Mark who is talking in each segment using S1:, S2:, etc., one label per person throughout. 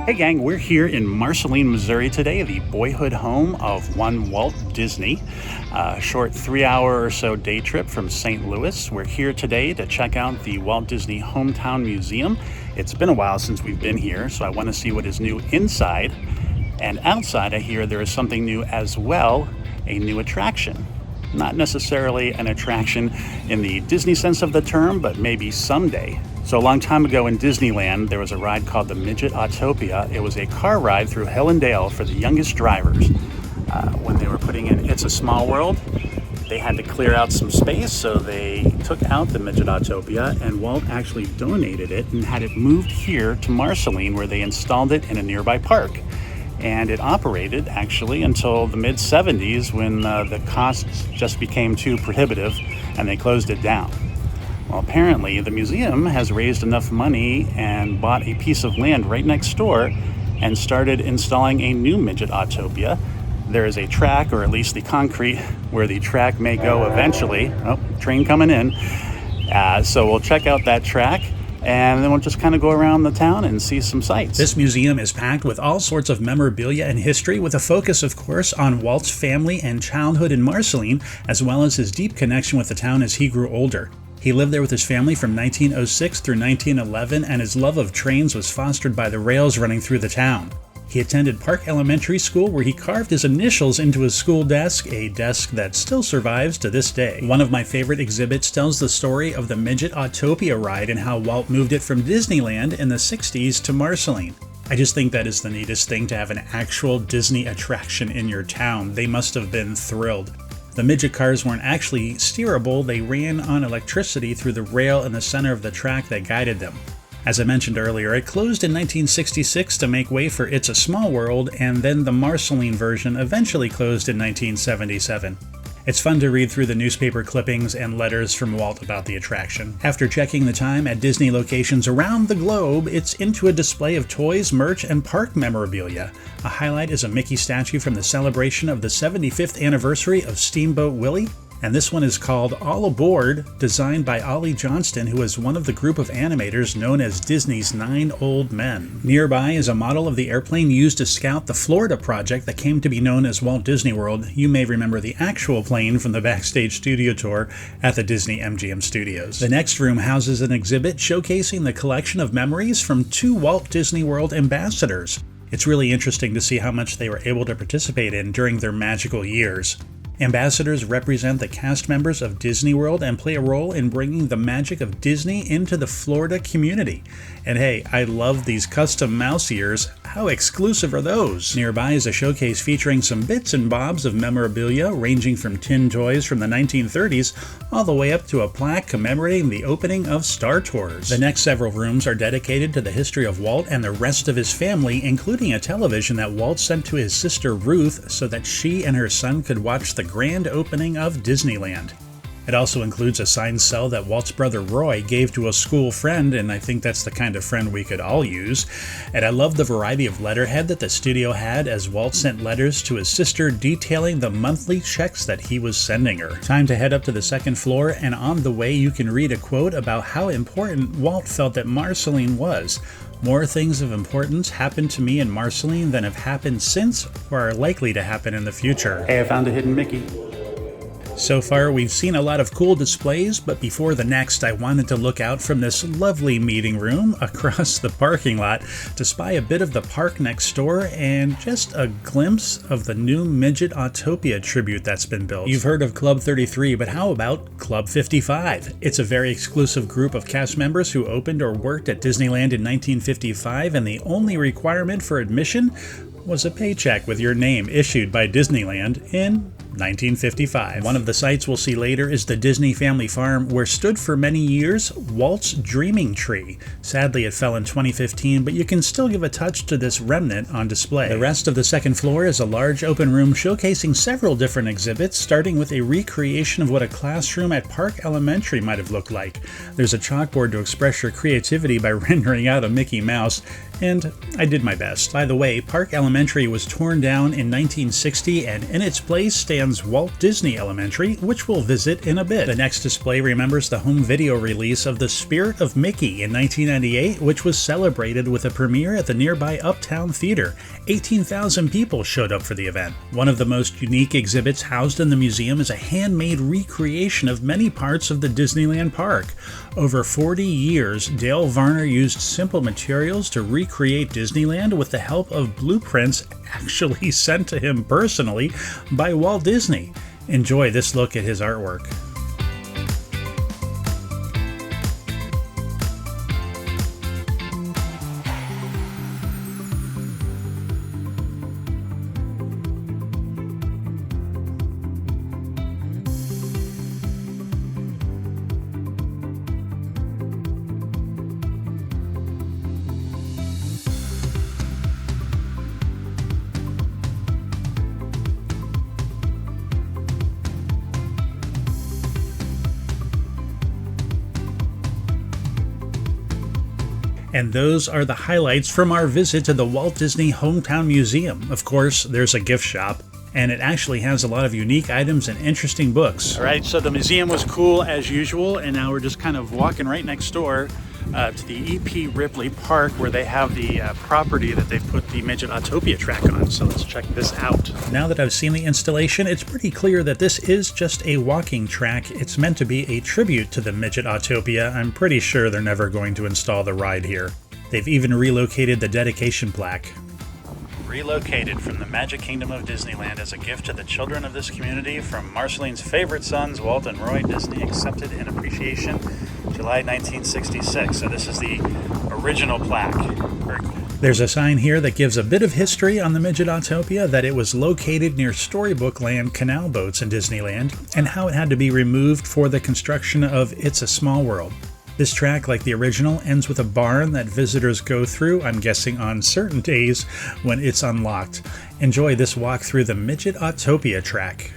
S1: Hey gang, we're here in Marceline, Missouri today, the boyhood home of one Walt Disney. A short 3-hour or so day trip from St. Louis. We're here today to check out the Walt Disney Hometown Museum. It's been a while since we've been here, so I want to see what is new inside. And outside, I hear there is something new as well, a new attraction. Not necessarily an attraction in the Disney sense of the term, but maybe someday. So a long time ago in Disneyland, there was a ride called the Midget Autopia. It was a car ride through Hill and Dale for the youngest drivers. When they were putting in It's a Small World, they had to clear out some space, so they took out the Midget Autopia, and Walt actually donated it and had it moved here to Marceline, where they installed it in a nearby park. And it operated actually until the mid-70s when the costs just became too prohibitive and they closed it down. Well, apparently the museum has raised enough money and bought a piece of land right next door and started installing a new Midget Autopia. There is a track, or at least the concrete, where the track may go eventually. Oh, train coming in. So we'll check out that track, and then we'll just kind of go around the town and see some sights. This museum is packed with all sorts of memorabilia and history, with a focus, of course, on Walt's family and childhood in Marceline, as well as his deep connection with the town as he grew older. He lived there with his family from 1906 through 1911, and his love of trains was fostered by the rails running through the town. He attended Park Elementary School, where he carved his initials into his school desk, a desk that still survives to this day. One of my favorite exhibits tells the story of the Midget Autopia ride and how Walt moved it from Disneyland in the 60s to Marceline. I just think that is the neatest thing, to have an actual Disney attraction in your town. They must have been thrilled. The midget cars weren't actually steerable, they ran on electricity through the rail in the center of the track that guided them. As I mentioned earlier, it closed in 1966 to make way for It's a Small World, and then the Marceline version eventually closed in 1977. It's fun to read through the newspaper clippings and letters from Walt about the attraction. After checking the time at Disney locations around the globe, it's into a display of toys, merch, and park memorabilia. A highlight is a Mickey statue from the celebration of the 75th anniversary of Steamboat Willie. And this one is called All Aboard, designed by Ollie Johnston, who is one of the group of animators known as Disney's 9 Old Men. Nearby is a model of the airplane used to scout the Florida project that came to be known as Walt Disney World. You may remember the actual plane from the backstage studio tour at the Disney MGM Studios. The next room houses an exhibit showcasing the collection of memories from 2 Walt Disney World ambassadors. It's really interesting to see how much they were able to participate in during their magical years. Ambassadors represent the cast members of Disney World and play a role in bringing the magic of Disney into the Florida community. And hey, I love these custom mouse ears. How exclusive are those? Nearby is a showcase featuring some bits and bobs of memorabilia, ranging from tin toys from the 1930s all the way up to a plaque commemorating the opening of Star Tours. The next several rooms are dedicated to the history of Walt and the rest of his family, including a television that Walt sent to his sister Ruth so that she and her son could watch the grand opening of Disneyland. It also includes a signed cell that Walt's brother Roy gave to a school friend, and I think that's the kind of friend we could all use. And I love the variety of letterhead that the studio had as Walt sent letters to his sister detailing the monthly checks that he was sending her. Time to head up to the second floor, and on the way you can read a quote about how important Walt felt that Marceline was. More things of importance happened to me in Marceline than have happened since or are likely to happen in the future. Hey, I found a hidden Mickey. So far, we've seen a lot of cool displays, but before the next, I wanted to look out from this lovely meeting room across the parking lot to spy a bit of the park next door and just a glimpse of the new Midget Autopia tribute that's been built. You've heard of Club 33, but how about Club 55? It's a very exclusive group of cast members who opened or worked at Disneyland in 1955, and the only requirement for admission was a paycheck with your name issued by Disneyland in 1955. One of the sights we'll see later is the Disney Family Farm, where stood for many years Walt's Dreaming Tree. Sadly, it fell in 2015, but you can still give a touch to this remnant on display. The rest of the second floor is a large open room showcasing several different exhibits, starting with a recreation of what a classroom at Park Elementary might have looked like. There's a chalkboard to express your creativity by rendering out a Mickey Mouse, and I did my best. By the way, Park Elementary was torn down in 1960, and in its place stands Walt Disney Elementary, which we'll visit in a bit. The next display remembers the home video release of The Spirit of Mickey in 1998, which was celebrated with a premiere at the nearby Uptown Theater. 18,000 people showed up for the event. One of the most unique exhibits housed in the museum is a handmade recreation of many parts of the Disneyland park. Over 40 years, Dale Varner used simple materials to recreate Disneyland with the help of blueprints actually sent to him personally by Walt Disney. Enjoy this look at his artwork. And those are the highlights from our visit to the Walt Disney Hometown Museum. Of course, there's a gift shop, and it actually has a lot of unique items and interesting books. All right, so the museum was cool as usual, and now we're just kind of walking right next door to the E.P. Ripley Park, where they have the property that they've put the Midget Autopia track on. So let's check this out. Now that I've seen the installation, it's pretty clear that this is just a walking track. It's meant to be a tribute to the Midget Autopia. I'm pretty sure they're never going to install the ride here. They've even relocated the dedication plaque. Relocated from the Magic Kingdom of Disneyland as a gift to the children of this community from Marceline's favorite sons, Walt and Roy Disney, accepted in appreciation, July 1966. So this is the original plaque. Very cool. There's a sign here that gives a bit of history on the Midget Autopia, that it was located near Storybook Land canal boats in Disneyland, and how it had to be removed for the construction of It's a Small World. This track, like the original, ends with a barn that visitors go through, I'm guessing on certain days when it's unlocked. Enjoy this walk through the Midget Autopia track.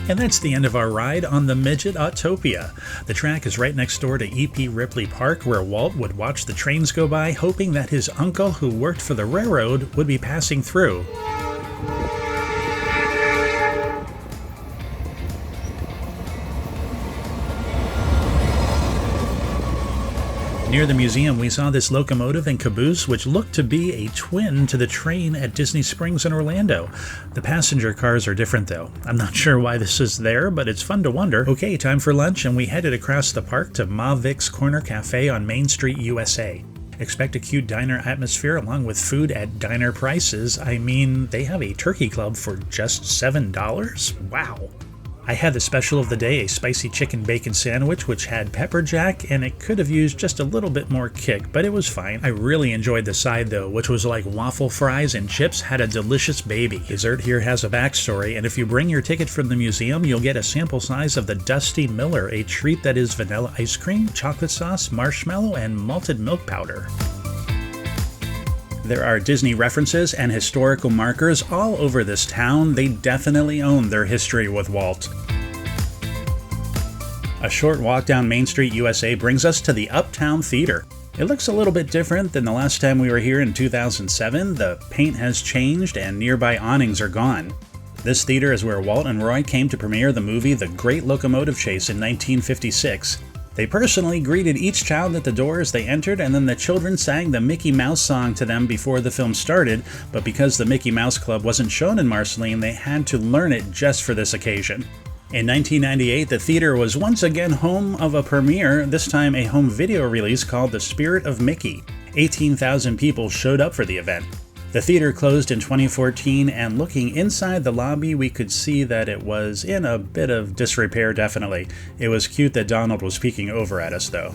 S1: And that's the end of our ride on the Midget Autopia. The track is right next door to E.P. Ripley Park, where Walt would watch the trains go by, hoping that his uncle, who worked for the railroad, would be passing through. Near the museum, we saw this locomotive and caboose, which looked to be a twin to the train at Disney Springs in Orlando. The passenger cars are different, though. I'm not sure why this is there, but it's fun to wonder. Okay, time for lunch, and we headed across the park to Ma Vic's Corner Cafe on Main Street, USA. Expect a cute diner atmosphere along with food at diner prices. I mean, they have a turkey club for just $7? Wow! I had the special of the day, a spicy chicken bacon sandwich, which had pepper jack, and it could have used just a little bit more kick, but it was fine. I really enjoyed the side, though, which was like waffle fries and chips had a delicious baby. Dessert here has a backstory, and if you bring your ticket from the museum, you'll get a sample size of the Dusty Miller, a treat that is vanilla ice cream, chocolate sauce, marshmallow, and malted milk powder. There are Disney references and historical markers all over this town. They definitely own their history with Walt. A short walk down Main Street, USA brings us to the Uptown Theater. It looks a little bit different than the last time we were here in 2007. The paint has changed and nearby awnings are gone. This theater is where Walt and Roy came to premiere the movie The Great Locomotive Chase in 1956. They personally greeted each child at the door as they entered, and then the children sang the Mickey Mouse song to them before the film started, but because the Mickey Mouse Club wasn't shown in Marceline, they had to learn it just for this occasion. In 1998, the theater was once again home of a premiere, this time a home video release called The Spirit of Mickey. 18,000 people showed up for the event. The theater closed in 2014, and looking inside the lobby, we could see that it was in a bit of disrepair, definitely. It was cute that Donald was peeking over at us, though.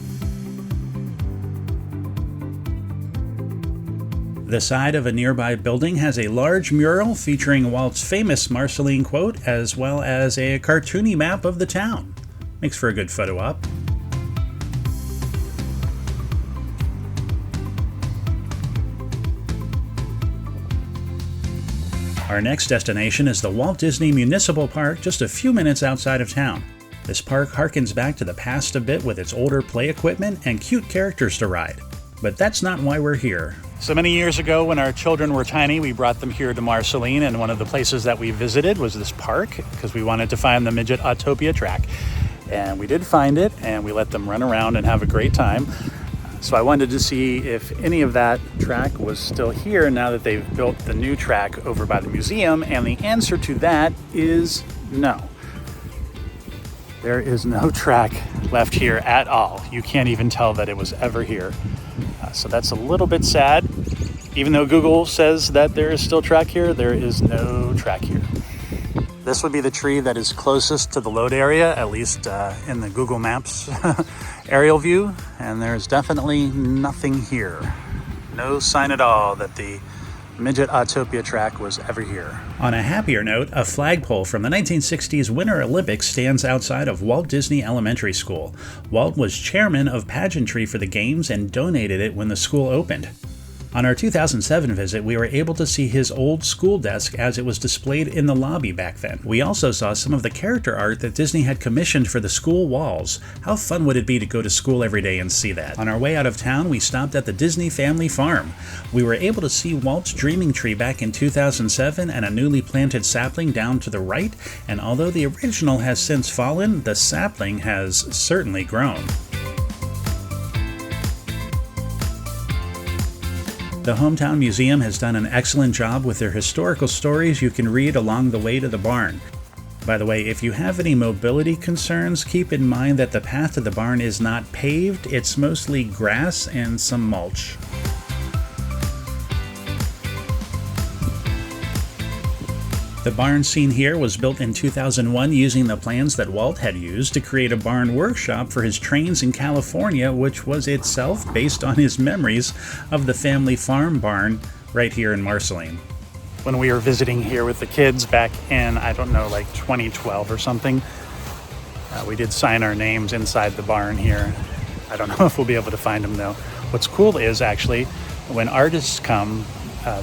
S1: The side of a nearby building has a large mural featuring Walt's famous Marceline quote, as well as a cartoony map of the town. Makes for a good photo op. Our next destination is the Walt Disney Municipal Park, just a few minutes outside of town. This park harkens back to the past a bit with its older play equipment and cute characters to ride. But that's not why we're here. So many years ago, when our children were tiny, we brought them here to Marceline, and one of the places that we visited was this park because we wanted to find the Midget Autopia track. And we did find it, and we let them run around and have a great time. So I wanted to see if any of that track was still here now that they've built the new track over by the museum, and the answer to that is no. There is no track left here at all. You can't even tell that it was ever here. So that's a little bit sad. Even though Google says that there is still track here, there is no track here. This would be the tree that is closest to the load area, at least in the Google Maps aerial view, and there's definitely nothing here. No sign at all that the Midget Autopia track was ever here. On a happier note, a flagpole from the 1960s Winter Olympics stands outside of Walt Disney Elementary School. Walt was chairman of pageantry for the games and donated it when the school opened. On our 2007 visit, we were able to see his old school desk as it was displayed in the lobby back then. We also saw some of the character art that Disney had commissioned for the school walls. How fun would it be to go to school every day and see that? On our way out of town, we stopped at the Disney Family Farm. We were able to see Walt's dreaming tree back in 2007 and a newly planted sapling down to the right, and although the original has since fallen, the sapling has certainly grown. The Hometown Museum has done an excellent job with their historical stories you can read along the way to the barn. By the way, if you have any mobility concerns, keep in mind that the path to the barn is not paved, it's mostly grass and some mulch. The barn seen here was built in 2001 using the plans that Walt had used to create a barn workshop for his trains in California, which was itself based on his memories of the family farm barn right here in Marceline. When we were visiting here with the kids back in, I don't know, like 2012 or something, we did sign our names inside the barn here. I don't know if we'll be able to find them though. What's cool is actually when artists come,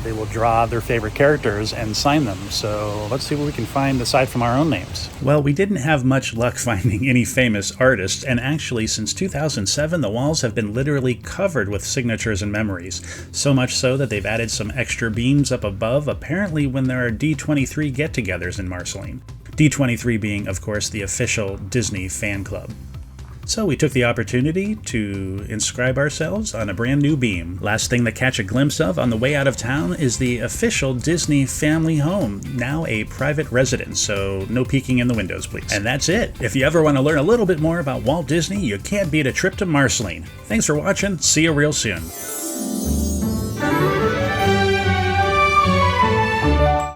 S1: they will draw their favorite characters and sign them. So let's see what we can find aside from our own names. Well, we didn't have much luck finding any famous artists, and actually since 2007 the walls have been literally covered with signatures and memories. So much so that they've added some extra beams up above, apparently when there are D23 get-togethers in Marceline. D23 being, of course, the official Disney fan club. So we took the opportunity to inscribe ourselves on a brand new beam. Last thing to catch a glimpse of on the way out of town is the official Disney family home, now a private residence, so no peeking in the windows, please. And that's it. If you ever want to learn a little bit more about Walt Disney, you can't beat a trip to Marceline. Thanks for watching. See you real soon.